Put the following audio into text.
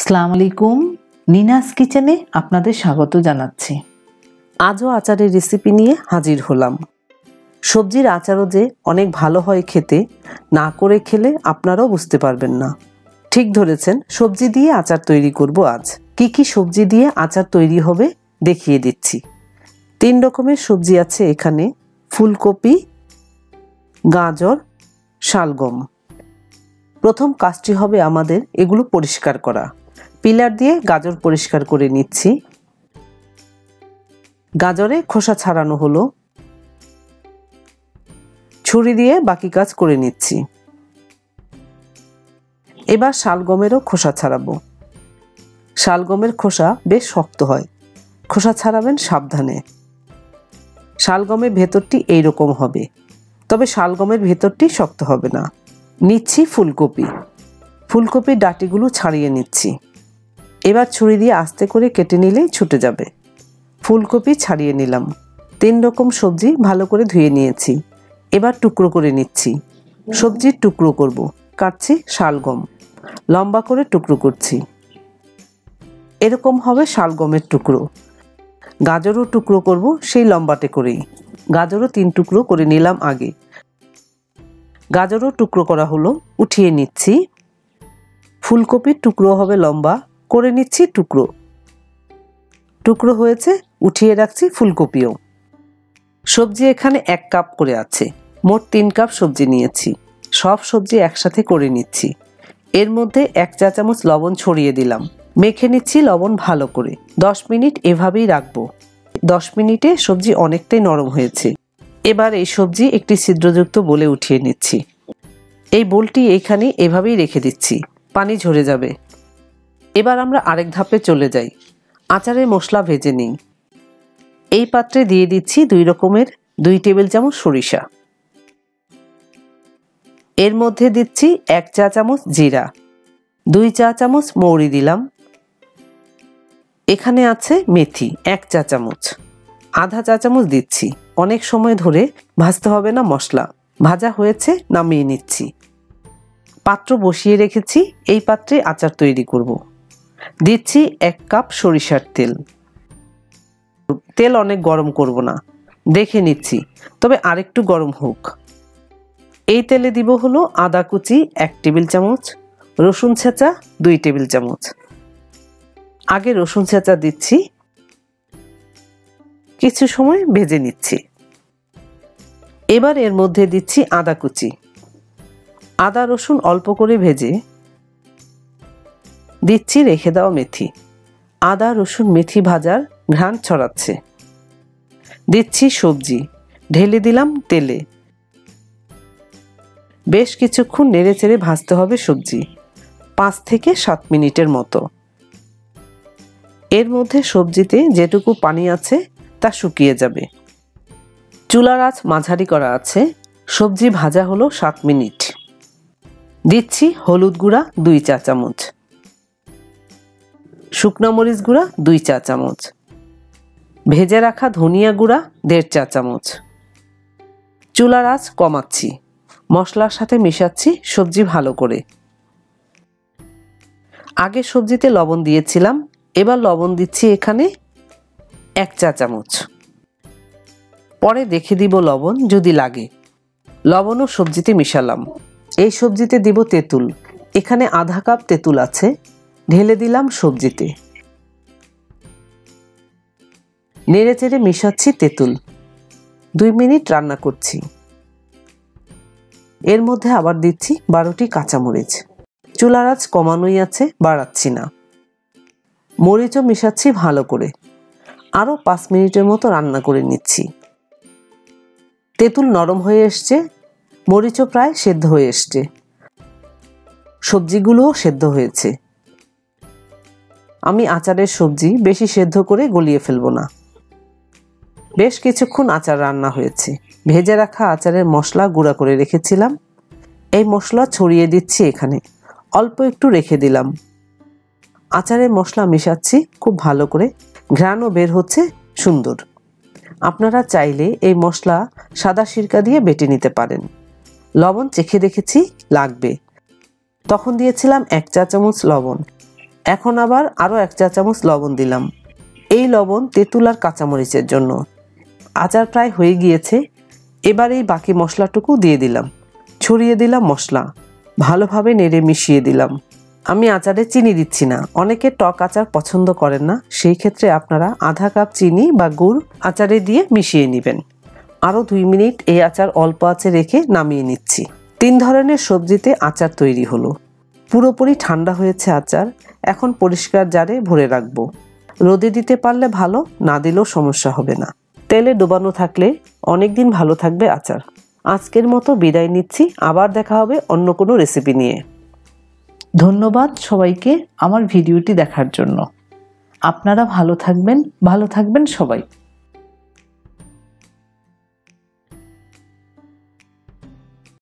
আসসালামু আলাইকুম, নিনাস কিচেনে আপনাদের স্বাগত জানাচ্ছি। আজও আচারের রেসিপি নিয়ে হাজির হলাম। সবজির আচারও যে অনেক ভালো হয় খেতে, না করে খেলে আপনারাও বুঝতে পারবেন না। ঠিক ধরেছেন, সবজি দিয়ে আচার তৈরি করব আজ। কি কি সবজি দিয়ে আচার তৈরি হবে দেখিয়ে দিচ্ছি। 3 রকমের সবজি আছে এখানে: ফুলকপি, গাজর, শালগম। প্রথম কাজটি হবে আমাদের এগুলো পরিষ্কার করা। পিলার দিয়ে গাজর পরিষ্কার করে নিচ্ছি। গাজরে খোসা ছাড়ানো হলো। ছুরি দিয়ে বাকি কাজ করে নিচ্ছি। এবার শালগমেরও খোসা ছাড়াবো। শালগমের খোসা বেশ শক্ত হয়, খোসা ছাড়াবেন সাবধানে। শালগমের ভেতরটি এইরকম হবে, তবে শালগমের ভেতরটি শক্ত হবে না। নিচ্ছি ফুলকপি। ফুলকপির ডাঁটিগুলো ছাড়িয়ে নিচ্ছি। এবার ছুরি দিয়ে আস্তে করে কেটে নিলেই ছুটে যাবে। ফুলকপি ছাড়িয়ে নিলাম। 3 রকম সবজি ভালো করে ধুয়ে নিয়েছি। এবার টুকরো করে নিচ্ছি। সবজির টুকরো করব। কাটছি শালগম, লম্বা করে টুকরো করছি। এরকম হবে শালগমের টুকরো। গাজরও টুকরো করব সেই লম্বাটে করেই। গাজরও 3 টুকরো করে নিলাম আগে। গাজরও টুকরো করা হলো, উঠিয়ে নিচ্ছি। ফুলকপির টুকরো হবে লম্বা, করে নিচ্ছি টুকরো। টুকরো হয়েছে, উঠিয়ে রাখছি ফুলকপিও। সবজি এখানে 1 কাপ করে আছে। মোট 3 কাপ সবজি নিয়েছি। সব সবজি একসাথে করে নিচ্ছি। এর মধ্যে 1 চা চামচ লবণ ছড়িয়ে দিলাম। মেখে নিচ্ছি লবণ ভালো করে। 10 মিনিট এভাবেই রাখবো। 10 মিনিটে সবজি অনেকটাই নরম হয়েছে। এবার এই সবজি একটি ছিদ্রযুক্ত বোলে উঠিয়ে নিচ্ছি। এই বোলটি এইখানে এভাবেই রেখে দিচ্ছি, পানি ঝরে যাবে। এবার আমরা আরেক ধাপে চলে যাই। আচারের মশলা ভেজে নিই। এই পাত্রে দিয়ে দিচ্ছি 2 রকমের 2 টেবিল চামচ সরিষা। এর মধ্যে দিচ্ছি 1 চা চামচ জিরা, 2 চা চামচ মৌরি দিলাম। এখানে আছে মেথি 1 চা চামচ, আধা চা চামচ দিচ্ছি। অনেক সময় ধরে ভাজতে হবে না মশলা। ভাজা হয়েছে, নামিয়ে নিচ্ছি। পাত্র বসিয়ে রেখেছি। এই পাত্রে আচার তৈরি করব। দিচ্ছি 1 কাপ সরিষার তেল। তেল অনেক গরম করব না, দেখে নিচ্ছি, তবে আরেকটু গরম হোক। এই তেলে দিব হলো আদা কুচি 1 টেবিল চামচ, রসুন ছেঁচা 2 টেবিল চামচ। আগে রসুন ছেঁচা দিচ্ছি, কিছু সময় ভেজে নিচ্ছি। এবার এর মধ্যে দিচ্ছি আদা কুচি। আদা রসুন অল্প করে ভেজে দিচ্ছি রেখে দেওয়া মেথি। আদা রসুন মেথি ভাজার ঘ্রাণ ছড়াচ্ছে। দিচ্ছি সবজি, ঢেলে দিলাম তেলে। বেশ কিছুক্ষণ নেড়ে চেড়ে ভাজতে হবে সবজি, 5 থেকে 7 মিনিটের মতো। এর মধ্যে সবজিতে যেটুকু পানি আছে তা শুকিয়ে যাবে। চুলার আঁচ মাঝারি করা আছে। সবজি ভাজা হলো 7 মিনিট। দিচ্ছি হলুদ গুঁড়া 2 চা চামচ, শুকনো মরিচ গুঁড়া 2 চা চামচ, ভেজে রাখা ধনিয়া গুঁড়া 1.5 চা চামচ। চুলার আঁচ কমাচ্ছি। মশলার সাথে মেশাচ্ছি সবজি ভালো করে। আগে সবজিতে লবণ দিয়েছিলাম, এবার লবণ দিচ্ছি এখানে 1 চা চামচ। পরে দেখে দিব লবণ যদি লাগে। লবণও সবজিতে মিশালাম। এই সবজিতে দিব তেঁতুল। এখানে আধা কাপ তেঁতুল আছে, ঢেলে দিলাম সবজিতে। নেড়ে চেড়ে মিশাচ্ছি তেঁতুল। 2 মিনিট রান্না করছি। এর মধ্যে আবার দিচ্ছি 12টি কাঁচামরিচ। চুলার আঁচ কমানোই আছে, বাড়াচ্ছি না। মরিচও মিশাচ্ছি ভালো করে। আরও 5 মিনিটের মতো রান্না করে নিচ্ছি। তেঁতুল নরম হয়ে এসছে, মরিচও প্রায় সেদ্ধ হয়ে এসছে। সবজিগুলোও সেদ্ধ হয়েছে। আমি আচারের সবজি বেশি সেদ্ধ করে গলিয়ে ফেলবো না। বেশ কিছুক্ষণ আচার রান্না হয়েছে। ভেজে রাখা আচারের মশলা গুঁড়া করে রেখেছিলাম। এই মশলা ছড়িয়ে দিচ্ছি এখানে। অল্প একটু রেখে দিলাম। আচারের মশলা মেশাচ্ছি খুব ভালো করে। ঘ্রাণও বের হচ্ছে সুন্দর। আপনারা চাইলে এই মশলা সাদা সিরকা দিয়ে বেটে নিতে পারেন। লবণ চেখে দেখেছি, লাগবে। তখন দিয়েছিলাম 1 চা চামচ লবণ। এখন আবার আরও 1 চা চামচ লবণ দিলাম। এই লবণ তেঁতুল আর কাঁচামরিচের জন্য। আচার প্রায় হয়ে গিয়েছে। এবার এই বাকি মশলাটুকু দিয়ে দিলাম। ছড়িয়ে দিলাম মশলা, ভালোভাবে নেড়ে মিশিয়ে দিলাম। আমি আচারে চিনি দিচ্ছি না, অনেকে টক আচার পছন্দ করেন না, সেই ক্ষেত্রে আপনারা আধা কাপ চিনি বা গুড় আচারে দিয়ে মিশিয়ে নেবেন। আরও 2 মিনিট এই আচার অল্প আঁচে রেখে নামিয়ে নিচ্ছি। 3 ধরনের সবজিতে আচার তৈরি হলো। পুরোপুরি ঠান্ডা হয়েছে আচার। এখন পরিষ্কার জারে ভরে রাখবো। রোদে দিতে পারলে ভালো, না দিলেও সমস্যা হবে না। তেলে ডোবানো থাকলে অনেকদিন ভালো থাকবে আচার। আজকের মতো বিদায় নিচ্ছি, আবার দেখা হবে অন্য কোনো রেসিপি নিয়ে। ধন্যবাদ সবাইকে আমার ভিডিওটি দেখার জন্য। আপনারা ভালো থাকবেন সবাই।